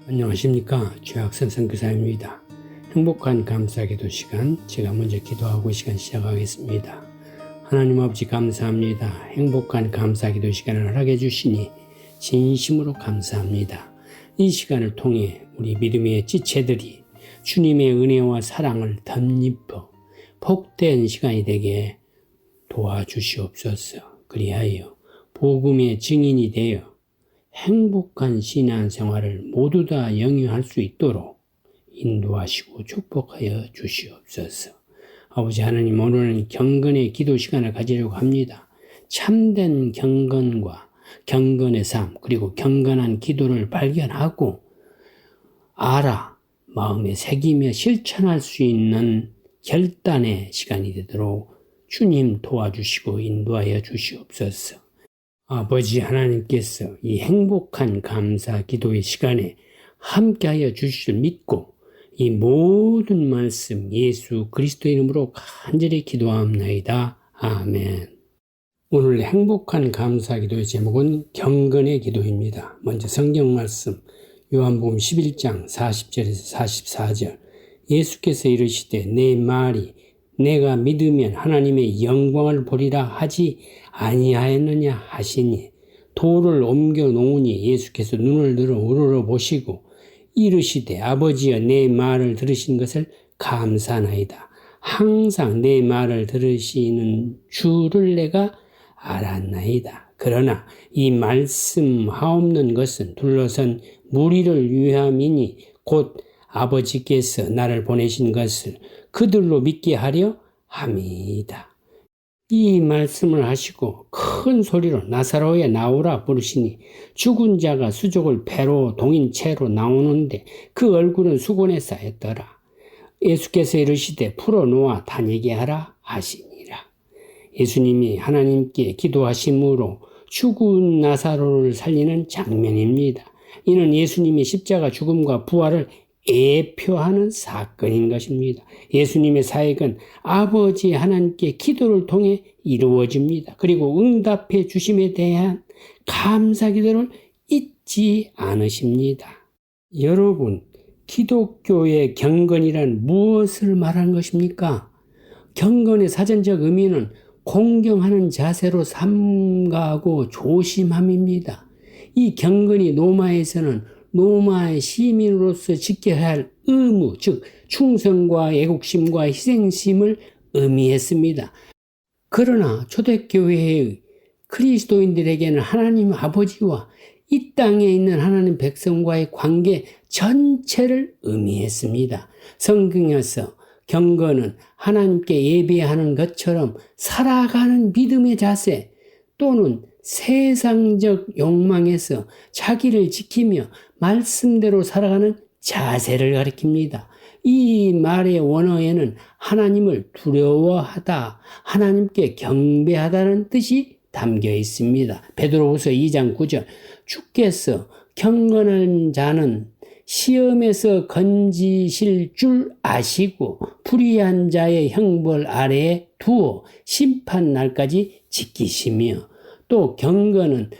안녕하십니까. 최학선 선교사입니다. 행복한 감사기도 시간, 제가 먼저 기도하고 시간 시작하겠습니다. 하나님 아버지 감사합니다. 행복한 감사기도 시간을 허락해 주시니 진심으로 감사합니다. 이 시간을 통해 우리 믿음의 지체들이 주님의 은혜와 사랑을 덧입어 복된 시간이 되게 도와주시옵소서. 그리하여 복음의 증인이 되어 행복한 신앙생활을 모두 다 영위할 수 있도록 인도하시고 축복하여 주시옵소서. 아버지 하나님, 오늘은 경건의 기도 시간을 가지려고 합니다. 참된 경건과 경건의 삶, 그리고 경건한 기도를 발견하고 마음에 새기며 실천할 수 있는 결단의 시간이 되도록 주님 도와주시고 인도하여 주시옵소서. 아버지 하나님께서 이 행복한 감사 기도의 시간에 함께하여 주실 줄 믿고 이 모든 말씀 예수 그리스도 이름으로 간절히 기도합나이다. 아멘. 오늘 행복한 감사 기도의 제목은 경건의 기도입니다. 먼저 성경 말씀 요한복음 11장 40절에서 44절. 예수께서 이르시되 내 말이 내가 믿으면 하나님의 영광을 보리라 하지 아니하였느냐 하시니, 돌을 옮겨 놓으니 예수께서 눈을 들어 우러러 보시고 이르시되 아버지여 내 말을 들으신 것을 감사나이다. 항상 내 말을 들으시는 주를 내가 알았나이다. 그러나 이 말씀 하옵는 것은 둘러선 무리를 위함이니 곧 아버지께서 나를 보내신 것을 그들로 믿게 하려 함이다. 이 말씀을 하시고 큰 소리로 나사로야 나오라 부르시니 죽은 자가 수족을 배로 동인 채로 나오는데 그 얼굴은 수건에 쌓였더라. 예수께서 이르시되 풀어놓아 다니게 하라 하시니라. 예수님이 하나님께 기도하심으로 죽은 나사로를 살리는 장면입니다. 이는 예수님의 십자가 죽음과 부활을 예표하는 사건인 것입니다. 예수님의 사역은 아버지 하나님께 기도를 통해 이루어집니다. 그리고 응답해 주심에 대한 감사 기도를 잊지 않으십니다. 여러분, 기독교의 경건이란 무엇을 말하는 것입니까? 경건의 사전적 의미는 공경하는 자세로 삼가하고 조심함입니다. 이 경건이 로마에서는 로마의 시민으로서 지켜야 할 의무, 즉 충성과 애국심과 희생심을 의미했습니다. 그러나 초대교회의 그리스도인들에게는 하나님 아버지와 이 땅에 있는 하나님 백성과의 관계 전체를 의미했습니다. 성경에서 경건은 하나님께 예배하는 것처럼 살아가는 믿음의 자세 또는 세상적 욕망에서 자기를 지키며 말씀대로 살아가는 자세를 가리킵니다. 이 말의 원어에는 하나님을 두려워하다, 하나님께 경배하다는 뜻이 담겨 있습니다. 베드로후서 2장 9절. 주께서 경건한 자는 시험에서 건지실 줄 아시고 불의한 자의 형벌 아래에 두어 심판 날까지 지키시며, 또 경건은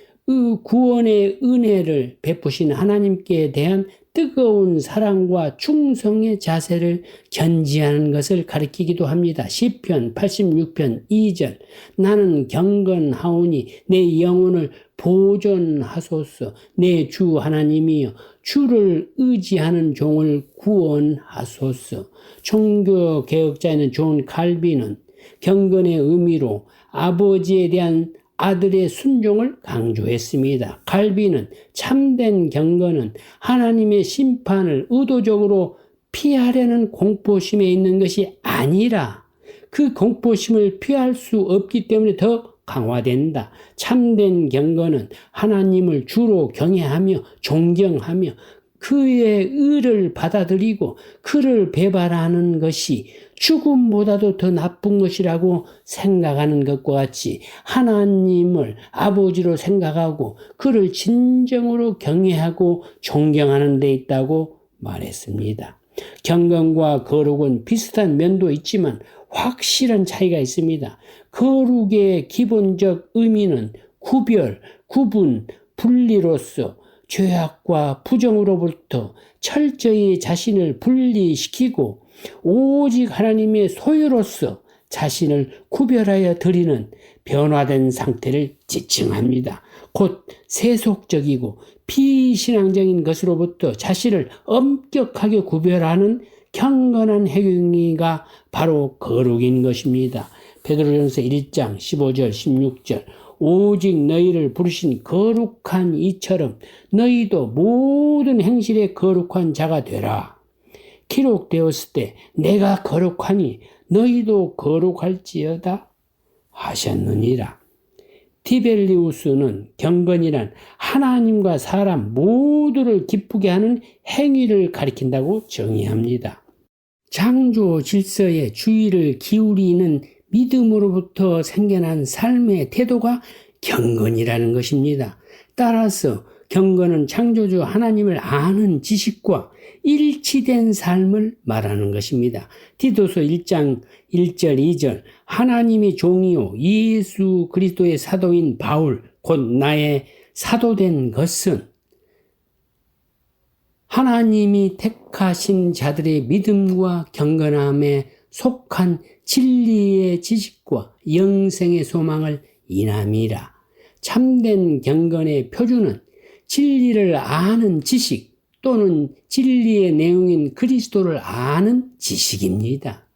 구원의 은혜를 베푸신 하나님께 대한 뜨거운 사랑과 충성의 자세를 견지하는 것을 가리키기도 합니다. 시편 86편 2절. 나는 경건하오니 내 영혼을 보존하소서. 내 주 하나님이여 주를 의지하는 종을 구원하소서. 종교개혁자인 존 칼빈은 경건의 의미로 아버지에 대한 아들의 순종을 강조했습니다. 칼빈은 참된 경건은 하나님의 심판을 의도적으로 피하려는 공포심에 있는 것이 아니라 그 공포심을 피할 수 없기 때문에 더 강화된다. 참된 경건은 하나님을 주로 경외하며 존경하며 그의 의를 받아들이고 그를 배반하는 것이 죽음보다도 더 나쁜 것이라고 생각하는 것과 같이 하나님을 아버지로 생각하고 그를 진정으로 경외하고 존경하는 데 있다고 말했습니다. 경건과 거룩은 비슷한 면도 있지만 확실한 차이가 있습니다. 거룩의 기본적 의미는 구별, 구분, 분리로서 죄악과 부정으로부터 철저히 자신을 분리시키고 오직 하나님의 소유로서 자신을 구별하여 드리는 변화된 상태를 지칭합니다. 곧 세속적이고 비신앙적인 것으로부터 자신을 엄격하게 구별하는 경건한 행위가 바로 거룩인 것입니다. 베드로전서 1장 15절 16절 오직 너희를 부르신 거룩한 이처럼 너희도 모든 행실에 거룩한 자가 되라. 기록되었을 때 내가 거룩하니 너희도 거룩할지어다 하셨느니라. 디벨리우스는 경건이란 하나님과 사람 모두를 기쁘게 하는 행위를 가리킨다고 정의합니다. 창조 질서에 주의를 기울이는 믿음으로부터 생겨난 삶의 태도가 경건이라는 것입니다. 따라서 경건은 창조주 하나님을 아는 지식과 일치된 삶을 말하는 것입니다. 디도서 1장 1절 2절 하나님이 종이요 예수 그리스도의 사도인 바울 곧 나의 사도된 것은 하나님이 택하신 자들의 믿음과 경건함에 속한 진리의 지식과 영생의 소망을 인함이라. 참된 경건의 표준은 진리를 아는 지식 또는 진리의 내용인 그리스도를 아는 지식입니다.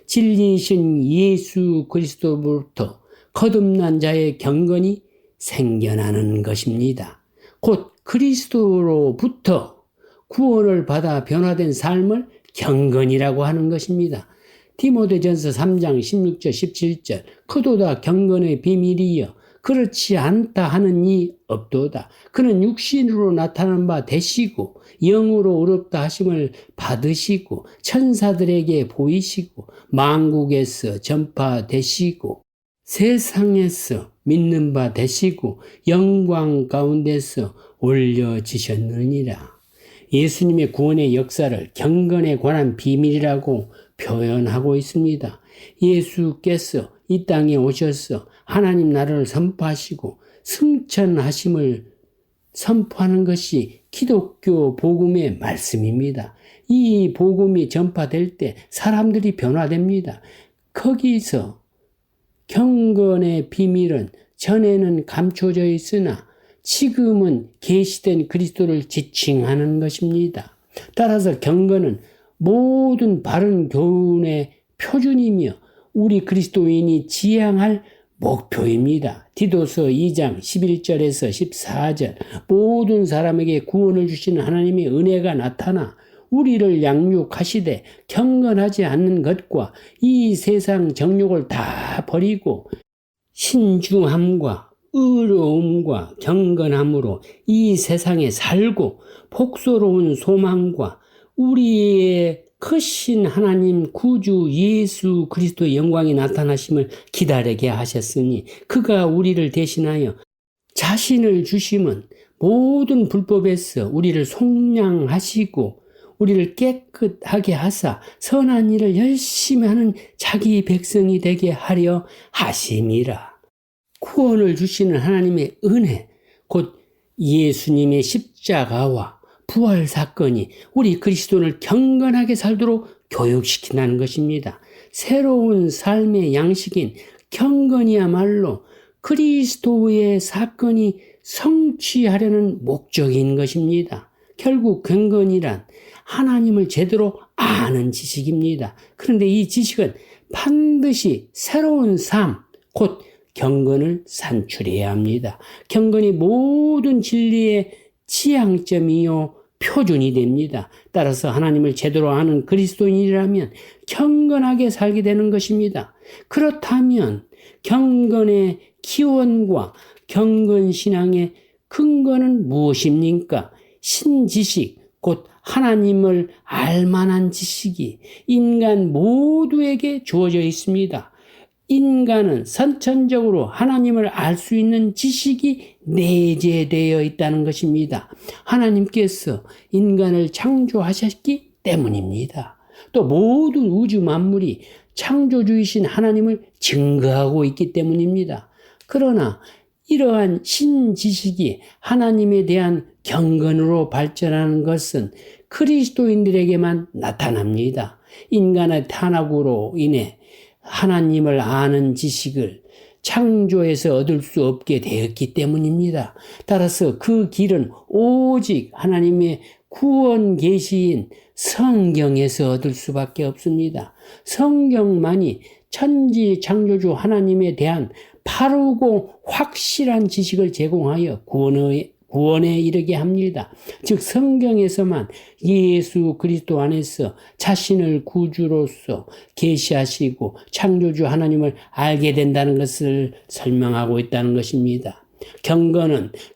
진리이신 예수 그리스도로부터 거듭난 자의 경건이 생겨나는 것입니다. 곧 그리스도로부터 구원을 받아 변화된 삶을 경건이라고 하는 것입니다. 디모데전서 3장 16절 17절 크도다 경건의 비밀이여 그렇지 않다 하는 이 없도다. 그는 육신으로 나타난 바 되시고 영으로 의롭다 하심을 받으시고 천사들에게 보이시고 만국에서 전파되시고 세상에서 믿는 바 되시고 영광 가운데서 올려지셨느니라. 예수님의 구원의 역사를 경건에 관한 비밀이라고 표현하고 있습니다. 예수께서 이 땅에 오셔서 하나님 나라를 선포하시고 승천하심을 선포하는 것이 기독교 복음의 말씀입니다. 이 복음이 전파될 때 사람들이 변화됩니다. 거기서 경건의 비밀은 전에는 감춰져 있으나 지금은 계시된 그리스도를 지칭하는 것입니다. 따라서 경건은 모든 바른 교훈의 표준이며 우리 그리스도인이 지향할 목표입니다. 디도서 2장 11절에서 14절 모든 사람에게 구원을 주시는 하나님의 은혜가 나타나 우리를 양육하시되 경건하지 않는 것과 이 세상 정욕을 다 버리고 신중함과 의로움과 경건함으로 이 세상에 살고 복소로운 소망과 우리의 크신 하나님 구주 예수 그리스도의 영광이 나타나심을 기다리게 하셨으니 그가 우리를 대신하여 자신을 주심은 모든 불법에서 우리를 속량하시고 우리를 깨끗하게 하사 선한 일을 열심히 하는 자기 백성이 되게 하려 하심이라. 구원을 주시는 하나님의 은혜, 곧 예수님의 십자가와 부활 사건이 우리 그리스도를 경건하게 살도록 교육시킨다는 것입니다. 새로운 삶의 양식인 경건이야말로 그리스도의 사건이 성취하려는 목적인 것입니다. 결국 경건이란 하나님을 제대로 아는 지식입니다. 그런데 이 지식은 반드시 새로운 삶, 곧 경건을 산출해야 합니다. 경건이 모든 진리의 지향점이요 표준이 됩니다. 따라서 하나님을 제대로 아는 그리스도인이라면 경건하게 살게 되는 것입니다. 그렇다면 경건의 기원과 경건신앙의 근거는 무엇입니까? 신지식, 곧 하나님을 알만한 지식이 인간 모두에게 주어져 있습니다. 인간은 선천적으로 하나님을 알 수 있는 지식이 내재되어 있다는 것입니다. 하나님께서 인간을 창조하셨기 때문입니다. 또 모든 우주 만물이 창조주이신 하나님을 증거하고 있기 때문입니다. 그러나 이러한 신지식이 하나님에 대한 경건으로 발전하는 것은 그리스도인들에게만 나타납니다. 인간의 탄압으로 인해 하나님을 아는 지식을 창조에서 얻을 수 없게 되었기 때문입니다. 따라서 그 길은 오직 하나님의 구원 계시인 성경에서 얻을 수밖에 없습니다. 성경만이 천지 창조주 하나님에 대한 바르고 확실한 지식을 제공하여 구원에 이르게 합니다. 즉 성경에서만 예수 그리스도 안에서 자신을 구주로서 계시하시고 창조주 하나님을 알게 된다는 것을 설명하고 있다는 것입니다.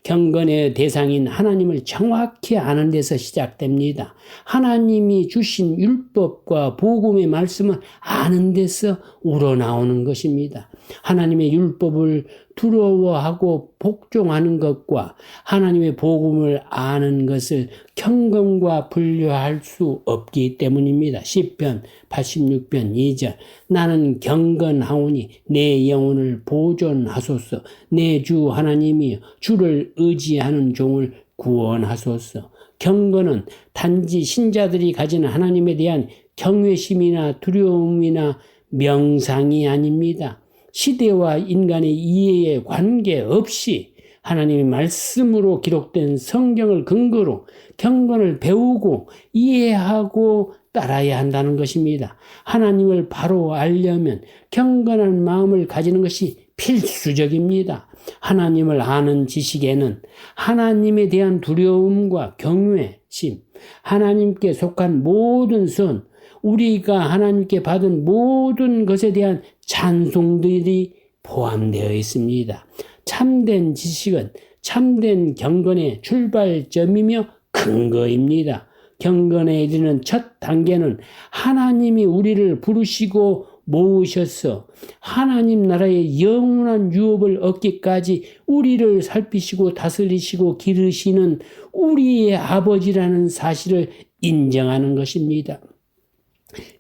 경건의 대상인 하나님을 정확히 아는 데서 시작됩니다. 하나님이 주신 율법과 복음의 말씀을 아는 데서 우러나오는 것입니다. 하나님의 율법을 두려워하고 복종하는 것과 하나님의 복음을 아는 것을 경건과 분류할 수 없기 때문입니다. 시편 86편 2절 나는 경건하오니 내 영혼을 보존하소서. 내 주 하나님이여 주를 의지하는 종을 구원하소서. 경건은 단지 신자들이 가진 하나님에 대한 경외심이나 두려움이나 명상이 아닙니다. 시대와 인간의 이해에 관계없이 하나님의 말씀으로 기록된 성경을 근거로 경건을 배우고 이해하고 따라야 한다는 것입니다. 하나님을 바로 알려면 경건한 마음을 가지는 것이 필수적입니다. 하나님을 아는 지식에는 하나님에 대한 두려움과 경외심, 하나님께 속한 모든 선, 우리가 하나님께 받은 모든 것에 대한 찬송들이 포함되어 있습니다. 참된 지식은 참된 경건의 출발점이며 근거입니다. 경건에 이르는 첫 단계는 하나님이 우리를 부르시고 모으셔서 하나님 나라의 영원한 유업을 얻기까지 우리를 살피시고 다스리시고 기르시는 우리의 아버지라는 사실을 인정하는 것입니다.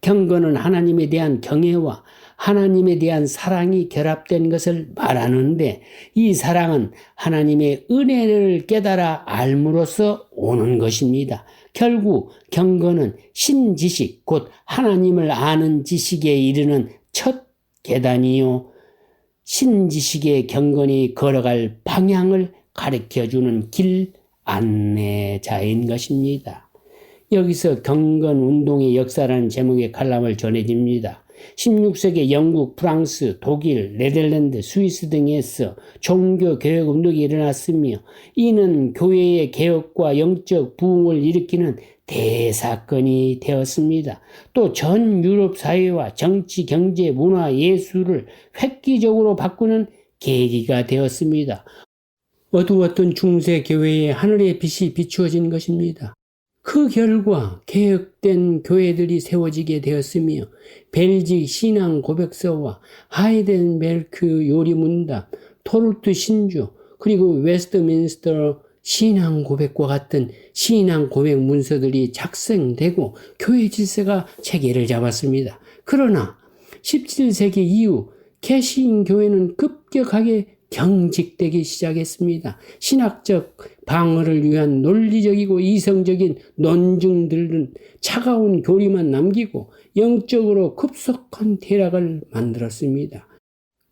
경건은 하나님에 대한 경외와 하나님에 대한 사랑이 결합된 것을 말하는데 이 사랑은 하나님의 은혜를 깨달아 알므로써 오는 것입니다. 결국 경건은 신지식 곧 하나님을 아는 지식에 이르는 첫 계단이요 신지식의 경건이 걸어갈 방향을 가르쳐주는 길 안내자인 것입니다. 여기서 경건 운동의 역사라는 제목의 칼럼을 전해집니다. 16세기 영국, 프랑스, 독일, 네덜란드, 스위스 등에서 종교 개혁 운동이 일어났으며 이는 교회의 개혁과 영적 부흥을 일으키는 대사건이 되었습니다. 또 전 유럽 사회와 정치, 경제, 문화, 예술을 획기적으로 바꾸는 계기가 되었습니다. 어두웠던 중세 교회에 하늘의 빛이 비추어진 것입니다. 그 결과 개혁된 교회들이 세워지게 되었으며 벨직 신앙 고백서와 하이덴베르크 요리문답, 토르트 신주, 그리고 웨스트민스터 신앙 고백과 같은 신앙 고백 문서들이 작성되고 교회 질서가 체계를 잡았습니다. 그러나 17세기 이후 개신 교회는 급격하게 경직되기 시작했습니다. 신학적 방어를 위한 논리적이고 이성적인 논증들은 차가운 교리만 남기고 영적으로 급속한 퇴락을 만들었습니다.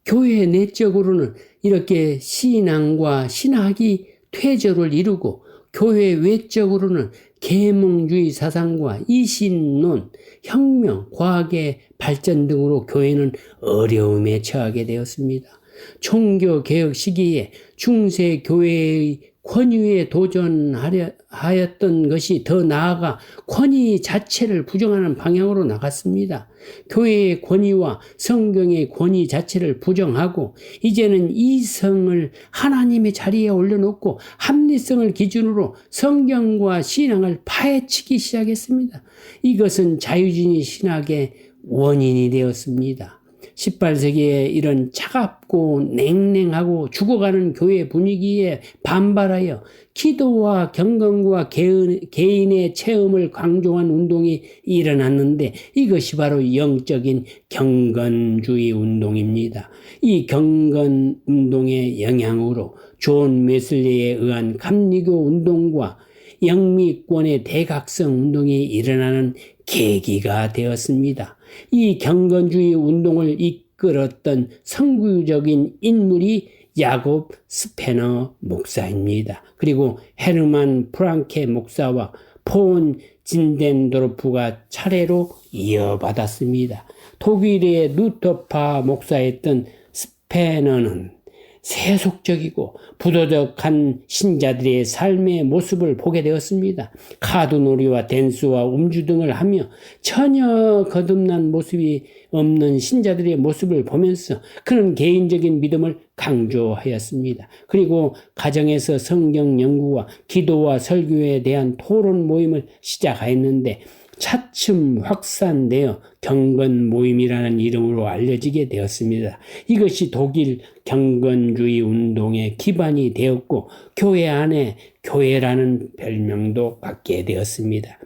교회 내적으로는 이렇게 신앙과 신학이 퇴조를 이루고 교회 외적으로는 계몽주의 사상과 이신론, 혁명, 과학의 발전 등으로 교회는 어려움에 처하게 되었습니다. 종교 개혁 시기에 중세 교회의 권위에 도전하였던 것이 더 나아가 권위 자체를 부정하는 방향으로 나갔습니다. 교회의 권위와 성경의 권위 자체를 부정하고 이제는 이성을 하나님의 자리에 올려놓고 합리성을 기준으로 성경과 신앙을 파헤치기 시작했습니다. 이것은 자유주의 신학의 원인이 되었습니다. 18세기에 이런 차갑고 냉랭하고 죽어가는 교회 분위기에 반발하여 기도와 경건과 개인의 체험을 강조한 운동이 일어났는데 이것이 바로 영적인 경건주의 운동입니다. 이 경건 운동의 영향으로 존 웨슬리에 의한 감리교 운동과 영미권의 대각성 운동이 일어나는 계기가 되었습니다. 이 경건주의 운동을 이끌었던 선구적인 인물이 야곱 스페너 목사입니다. 그리고 헤르만 프랑케 목사와 폰 진덴도르프가 차례로 이어받았습니다. 독일의 루터파 목사였던 스페너는 세속적이고 부도덕한 신자들의 삶의 모습을 보게 되었습니다. 카드놀이와 댄스와 음주 등을 하며 전혀 거듭난 모습이 없는 신자들의 모습을 보면서 그는 개인적인 믿음을 강조하였습니다. 그리고 가정에서 성경 연구와 기도와 설교에 대한 토론 모임을 시작하였는데 차츰 확산되어 경건 모임이라는 이름으로 알려지게 되었습니다. 이것이 독일 경건주의 운동의 기반이 되었고 교회 안에 교회라는 별명도 받게 되었습니다.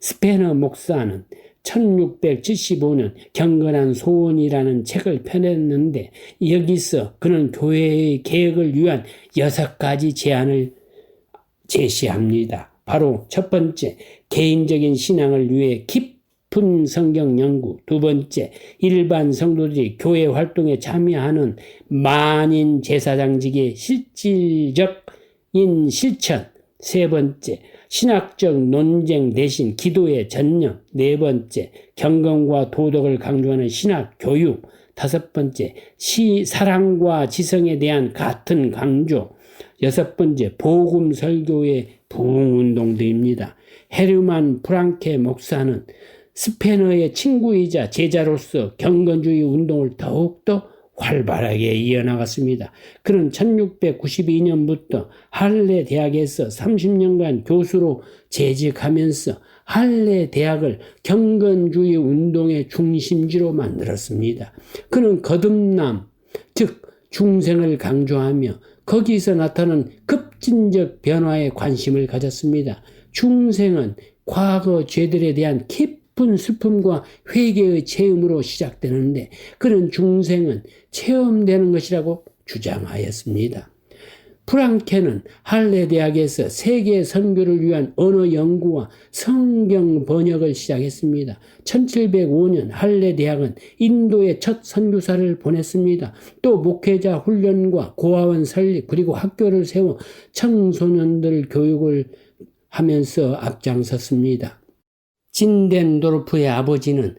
스페너 목사는 1675년 경건한 소원이라는 책을 펴냈는데 여기서 그는 교회의 개혁을 위한 6가지 제안을 제시합니다. 바로 첫 번째, 개인적인 신앙을 위해 깊은 성경 연구. 두 번째, 일반 성도들이 교회 활동에 참여하는 만인 제사장직의 실질적인 실천. 세 번째, 신학적 논쟁 대신 기도의 전념. 네 번째, 경건과 도덕을 강조하는 신학 교육. 다섯 번째, 사랑과 지성에 대한 같은 강조. 여섯 번째, 복음 설교의 부흥운동들입니다. 헤르만 프랑케 목사는 스페너의 친구이자 제자로서 경건주의 운동을 더욱더 활발하게 이어나갔습니다. 그는 1692년부터 할레 대학에서 30년간 교수로 재직하면서 할레 대학을 경건주의 운동의 중심지로 만들었습니다. 그는 거듭남, 즉 중생을 강조하며 거기서 나타난 급진적 변화에 관심을 가졌습니다. 중생은 과거 죄들에 대한 깊은 슬픔과 회개의 체험으로 시작되는데 그런 중생은 체험되는 것이라고 주장하였습니다. 프랑케는 할레 대학에서 세계 선교를 위한 언어 연구와 성경 번역을 시작했습니다. 1705년 할레 대학은 인도에 첫 선교사를 보냈습니다. 또 목회자 훈련과 고아원 설립 그리고 학교를 세워 청소년들 교육을 하면서 앞장섰습니다. 진덴도르프의 아버지는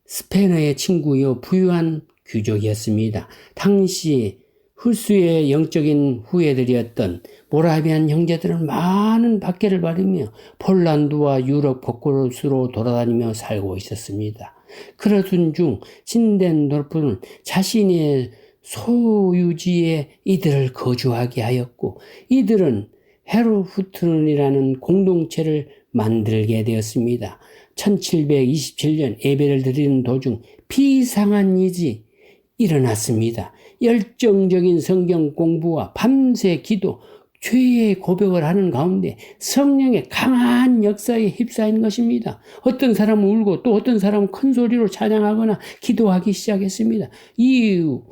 스페너의 친구요 부유한 귀족이었습니다. 당시 흡수의 영적인 후예들이었던 모라비안 형제들은 많은 박해를 받으며 폴란드와 유럽 곳곳으로 돌아다니며 살고 있었습니다. 그러던 중 진덴도르프는 자신의 소유지에 이들을 거주하게 하였고 이들은 헤르후트는이라는 공동체를 만들게 되었습니다. 1727년 예배를 드리는 도중 비상한 일이 일어났습니다. 열정적인 성경 공부와 밤새 기도, 죄의 고백을 하는 가운데 성령의 강한 역사에 휩싸인 것입니다. 어떤 사람은 울고 또 어떤 사람은 큰 소리로 찬양하거나 기도하기 시작했습니다. 이후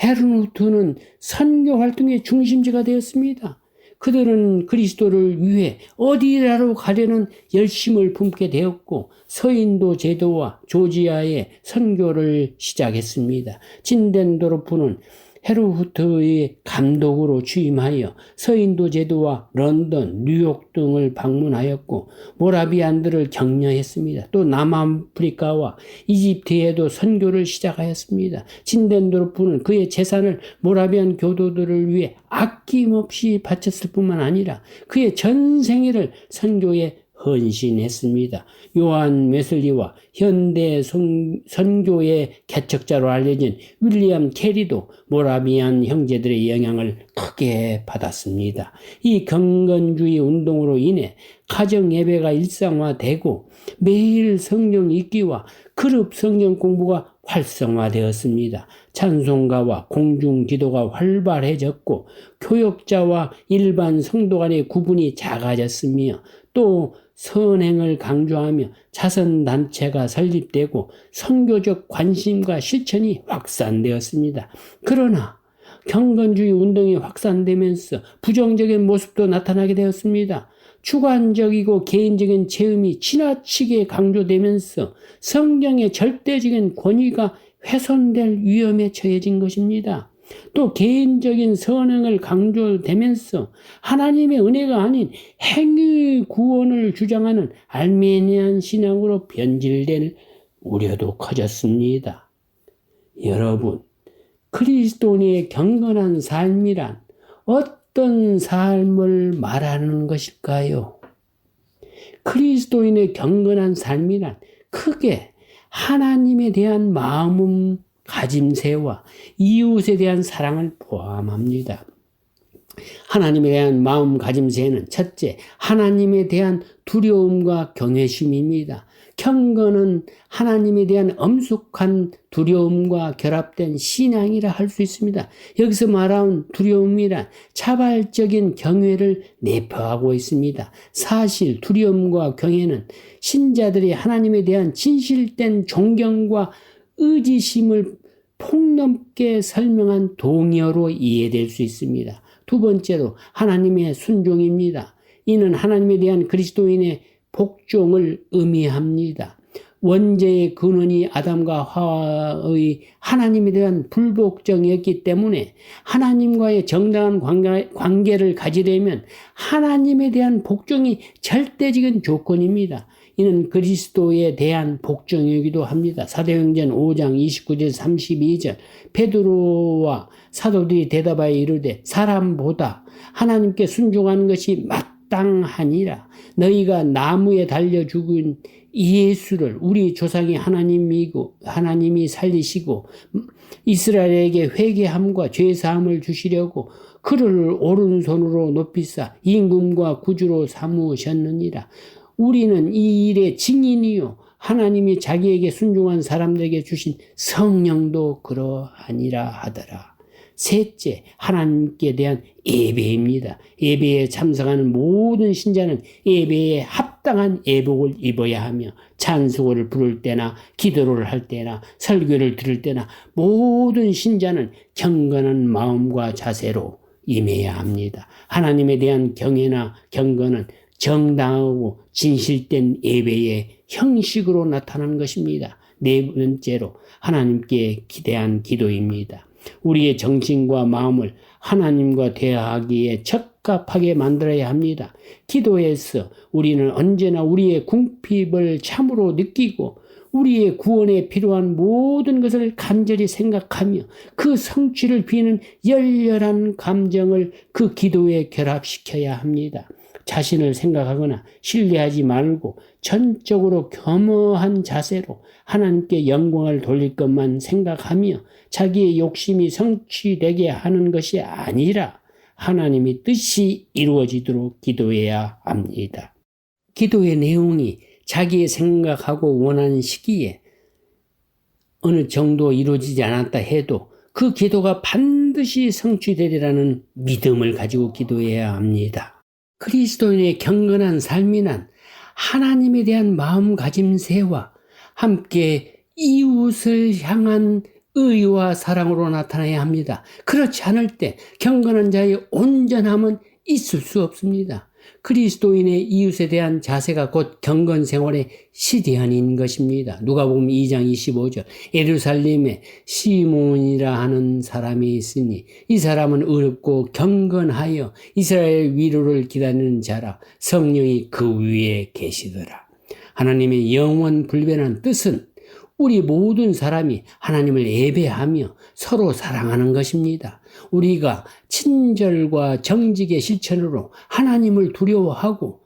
헤르후트는 선교 활동의 중심지가 되었습니다. 그들은 그리스도를 위해 어디라도 가려는 열심을 품게 되었고 서인도 제도와 조지아의 선교를 시작했습니다. 진덴도르프는 헤르후트의 감독으로 취임하여 서인도 제도와 런던, 뉴욕 등을 방문하였고 모라비안들을 격려했습니다. 또 남아프리카와 이집트에도 선교를 시작하였습니다. 진덴도르프는 그의 재산을 모라비안 교도들을 위해 아낌없이 바쳤을 뿐만 아니라 그의 전 생애를 선교에 헌신했습니다. 요한 웨슬리와 현대 선교의 개척자로 알려진 윌리엄 캐리도 모라비안 형제들의 영향을 크게 받았습니다. 이 경건주의 운동으로 인해 가정 예배가 일상화되고 매일 성경 읽기와 그룹 성경 공부가 활성화되었습니다. 찬송가와 공중 기도가 활발해졌고 교역자와 일반 성도 간의 구분이 작아졌으며 또 선행을 강조하며 자선단체가 설립되고 선교적 관심과 실천이 확산되었습니다. 그러나 경건주의 운동이 확산되면서 부정적인 모습도 나타나게 되었습니다. 주관적이고 개인적인 체험이 지나치게 강조되면서 성경의 절대적인 권위가 훼손될 위험에 처해진 것입니다. 또 개인적인 선행을 강조되면서 하나님의 은혜가 아닌 행위 구원을 주장하는 알메니안 신앙으로 변질될 우려도 커졌습니다. 여러분, 그리스도인의 경건한 삶이란 어떤 삶을 말하는 것일까요? 그리스도인의 경건한 삶이란 크게 하나님에 대한 마음가짐새와 이웃에 대한 사랑을 포함합니다. 하나님에 대한 마음가짐새는 첫째, 하나님에 대한 두려움과 경외심입니다. 경건은 하나님에 대한 엄숙한 두려움과 결합된 신앙이라 할 수 있습니다. 여기서 말하는 두려움이란 자발적인 경외를 내포하고 있습니다. 사실 두려움과 경외는 신자들이 하나님에 대한 진실된 존경과 의지심을 폭넓게 설명한 동의어로 이해될 수 있습니다. 두 번째로 하나님의 순종입니다. 이는 하나님에 대한 그리스도인의 복종을 의미합니다. 원죄의 근원이 아담과 하와의 하나님에 대한 불복종이었기 때문에 하나님과의 정당한 관계를 가지려면 하나님에 대한 복종이 절대적인 조건입니다. 이는 그리스도에 대한 복종이기도 합니다. 사도행전 5장 29절 32절 베드로와 사도들이 대답하여 이르되 사람보다 하나님께 순종하는 것이 마땅하니라. 너희가 나무에 달려 죽은 예수를 우리 조상이 하나님이 살리시고 이스라엘에게 회개함과 죄사함을 주시려고 그를 오른손으로 높이사 임금과 구주로 삼으셨느니라. 우리는 이 일의 증인이요 하나님이 자기에게 순종한 사람들에게 주신 성령도 그러하니라 하더라. 셋째, 하나님께 대한 예배입니다. 예배에 참석하는 모든 신자는 예배에 합당한 예복을 입어야 하며 찬송을 부를 때나 기도를 할 때나 설교를 들을 때나 모든 신자는 경건한 마음과 자세로 임해야 합니다. 하나님에 대한 경외나 경건은 정당하고 진실된 예배의 형식으로 나타나는 것입니다. 네 번째로 하나님께 기대한 기도입니다. 우리의 정신과 마음을 하나님과 대화하기에 적합하게 만들어야 합니다. 기도에서 우리는 언제나 우리의 궁핍을 참으로 느끼고 우리의 구원에 필요한 모든 것을 간절히 생각하며 그 성취를 비는 열렬한 감정을 그 기도에 결합시켜야 합니다. 자신을 생각하거나 신뢰하지 말고 전적으로 겸허한 자세로 하나님께 영광을 돌릴 것만 생각하며 자기의 욕심이 성취되게 하는 것이 아니라 하나님의 뜻이 이루어지도록 기도해야 합니다. 기도의 내용이 자기의 생각하고 원하는 시기에 어느 정도 이루어지지 않았다 해도 그 기도가 반드시 성취되리라는 믿음을 가지고 기도해야 합니다. 그리스도인의 경건한 삶이란 하나님에 대한 마음가짐새와 함께 이웃을 향한 의와 사랑으로 나타나야 합니다. 그렇지 않을 때 경건한 자의 온전함은 있을 수 없습니다. 그리스도인의 이웃에 대한 자세가 곧 경건 생활의 시대안인 것입니다. 누가복음 2장 25절 예루살렘에 시몬이라 하는 사람이 있으니 이 사람은 의롭고 경건하여 이스라엘 위로를 기다리는 자라 성령이 그 위에 계시더라. 하나님의 영원 불변한 뜻은 우리 모든 사람이 하나님을 예배하며 서로 사랑하는 것입니다. 우리가 친절과 정직의 실천으로 하나님을 두려워하고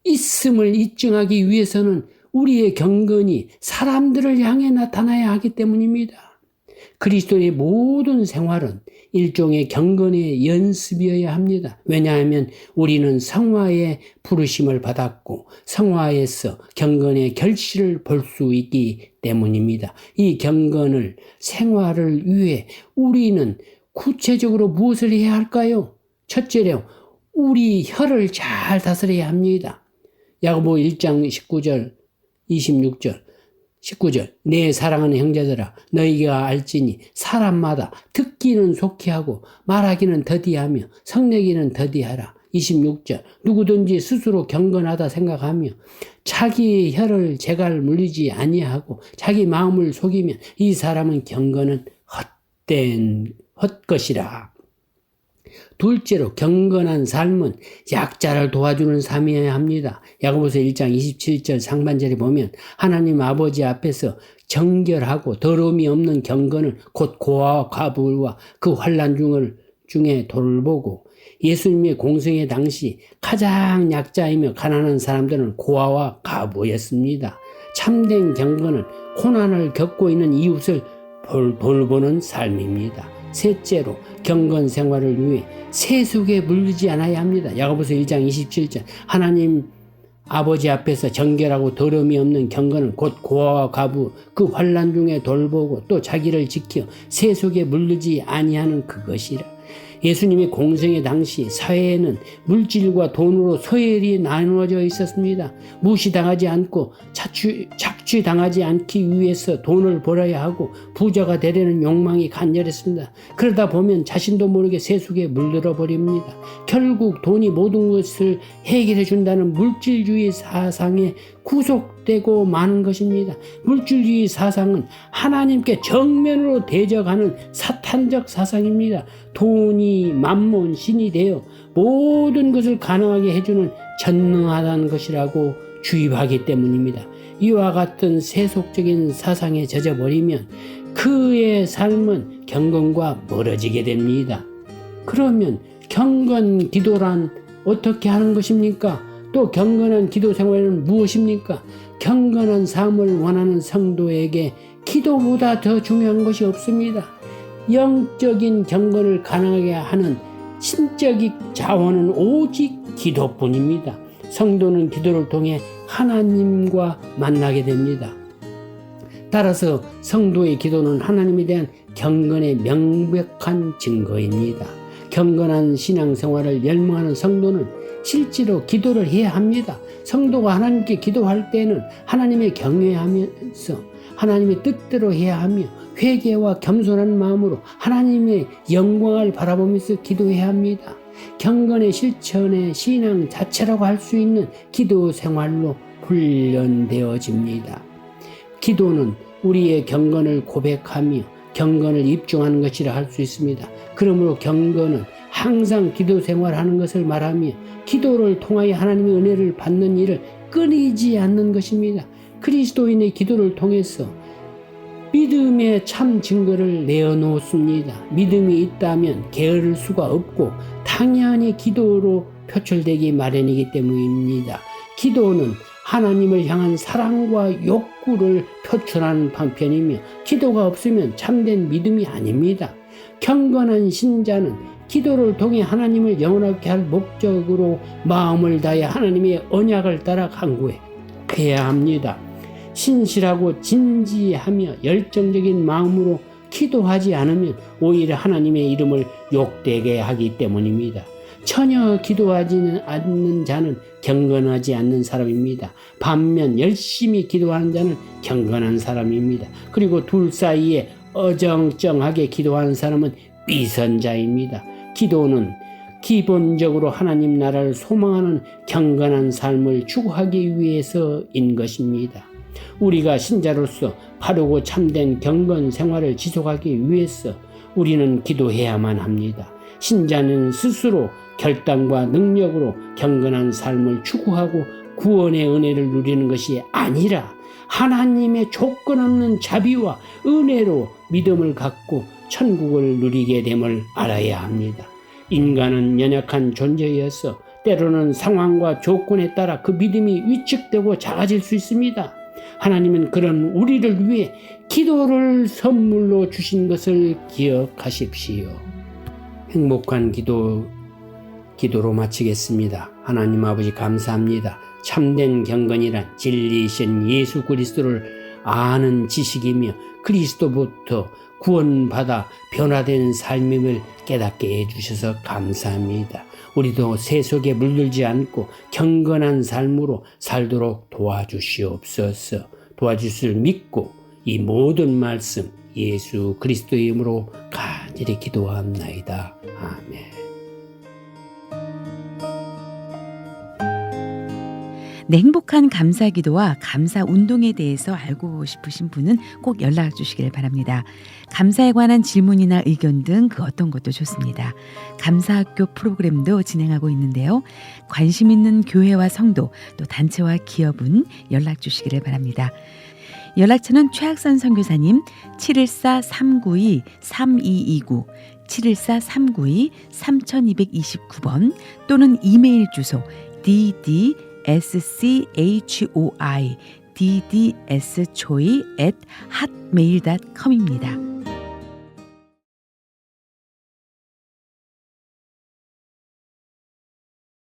있음을 입증하기 위해서는 우리의 경건이 사람들을 향해 나타나야 하기 때문입니다. 그리스도의 모든 생활은 일종의 경건의 연습이어야 합니다. 왜냐하면 우리는 성화의 부르심을 받았고 성화에서 경건의 결실을 볼 수 있기 때문입니다. 이 경건을 생활을 위해 우리는 구체적으로 무엇을 해야 할까요? 첫째로 우리 혀를 잘 다스려야 합니다. 야고보 1장 19절 26절 19절 내 사랑하는 형제들아 너희가 알지니 사람마다 듣기는 속히 하고 말하기는 더디하며 성내기는 더디하라. 26절 누구든지 스스로 경건하다 생각하며 자기 혀를 재갈 물리지 아니하고 자기 마음을 속이면 이 사람은 경건은 헛된 헛것이라. 둘째로 경건한 삶은 약자를 도와주는 삶이어야 합니다. 야고보서 1장 27절 상반절에 보면 하나님 아버지 앞에서 정결하고 더러움이 없는 경건은 곧 고아와 과부와 그 환난 중에 돌보고 예수님의 공생의 당시 가장 약자이며 가난한 사람들은 고아와 과부였습니다. 참된 경건은 고난을 겪고 있는 이웃을 돌보는 삶입니다. 셋째로 경건 생활을 위해 세속에 물리지 않아야 합니다. 야고보서 1장 27절 하나님 아버지 앞에서 정결하고 더러움이 없는 경건은 곧 고아와 과부 그 환난 중에 돌보고 또 자기를 지켜 세속에 물리지 아니하는 그것이라. 예수님의 공생의 당시 사회에는 물질과 돈으로 서열이 나누어져 있었습니다. 무시당하지 않고 착취당하지 않기 위해서 돈을 벌어야 하고 부자가 되려는 욕망이 간절했습니다. 그러다 보면 자신도 모르게 세속에 물들어 버립니다. 결국 돈이 모든 것을 해결해 준다는 물질주의 사상에 구속되고 마는 것입니다. 물질주의 사상은 하나님께 정면으로 대적하는 사탄적 사상입니다. 돈이 만몬 신이 되어 모든 것을 가능하게 해주는 전능하다는 것이라고 주입하기 때문입니다. 이와 같은 세속적인 사상에 젖어버리면 그의 삶은 경건과 멀어지게 됩니다. 그러면 경건 기도란 어떻게 하는 것입니까? 또 경건한 기도 생활은 무엇입니까? 경건한 삶을 원하는 성도에게 기도보다 더 중요한 것이 없습니다. 영적인 경건을 가능하게 하는 신적인 자원은 오직 기도뿐입니다. 성도는 기도를 통해 하나님과 만나게 됩니다. 따라서 성도의 기도는 하나님에 대한 경건의 명백한 증거입니다. 경건한 신앙생활을 열망하는 성도는 실제로 기도를 해야 합니다. 성도가 하나님께 기도할 때는 하나님의 경외하면서 하나님의 뜻대로 해야 하며 회개와 겸손한 마음으로 하나님의 영광을 바라보면서 기도해야 합니다. 경건의 실천의 신앙 자체라고 할 수 있는 기도 생활로 훈련되어집니다. 기도는 우리의 경건을 고백하며 경건을 입증하는 것이라 할 수 있습니다. 그러므로 경건은 항상 기도 생활하는 것을 말하며 기도를 통하여 하나님의 은혜를 받는 일을 끊이지 않는 것입니다. 그리스도인의 기도를 통해서 믿음의 참 증거를 내어놓습니다. 믿음이 있다면 게으를 수가 없고 당연히 기도로 표출되기 마련이기 때문입니다. 기도는 하나님을 향한 사랑과 욕구를 표출하는 방편이며 기도가 없으면 참된 믿음이 아닙니다. 경건한 신자는 기도를 통해 하나님을 영원하게 할 목적으로 마음을 다해 하나님의 언약을 따라 간구해야 합니다. 신실하고 진지하며 열정적인 마음으로 기도하지 않으면 오히려 하나님의 이름을 욕되게 하기 때문입니다. 전혀 기도하지 않는 자는 경건하지 않는 사람입니다. 반면 열심히 기도하는 자는 경건한 사람입니다. 그리고 둘 사이에 어정쩡하게 기도하는 사람은 위선자입니다. 기도는 기본적으로 하나님 나라를 소망하는 경건한 삶을 추구하기 위해서인 것입니다. 우리가 신자로서 바르고 참된 경건 생활을 지속하기 위해서 우리는 기도해야만 합니다. 신자는 스스로 결단과 능력으로 경건한 삶을 추구하고 구원의 은혜를 누리는 것이 아니라 하나님의 조건 없는 자비와 은혜로 믿음을 갖고 천국을 누리게 됨을 알아야 합니다. 인간은 연약한 존재여서 때로는 상황과 조건에 따라 그 믿음이 위축되고 작아질 수 있습니다. 하나님은 그런 우리를 위해 기도를 선물로 주신 것을 기억하십시오. 행복한 기도로 마치겠습니다. 하나님 아버지 감사합니다. 참된 경건이란 진리이신 예수 그리스도를 아는 지식이며 그리스도부터 구원받아 변화된 삶임을 깨닫게 해주셔서 감사합니다. 우리도 세속에 물들지 않고 경건한 삶으로 살도록 도와주시옵소서. 도와주실 믿고 이 모든 말씀 예수 그리스도의 이름으로 간절히 기도합나이다. 아멘. 네, 행복한 감사 기도와 감사 운동에 대해서 알고 싶으신 분은 꼭 연락 주시길 바랍니다. 감사에 관한 질문이나 의견 등 그 어떤 것도 좋습니다. 감사학교 프로그램도 진행하고 있는데요. 관심 있는 교회와 성도 또 단체와 기업은 연락 주시기를 바랍니다. 연락처는 최학선 선교사님 714-392-3229 714-392-3229번 또는 이메일 주소 ddschoi@hotmail.com입니다.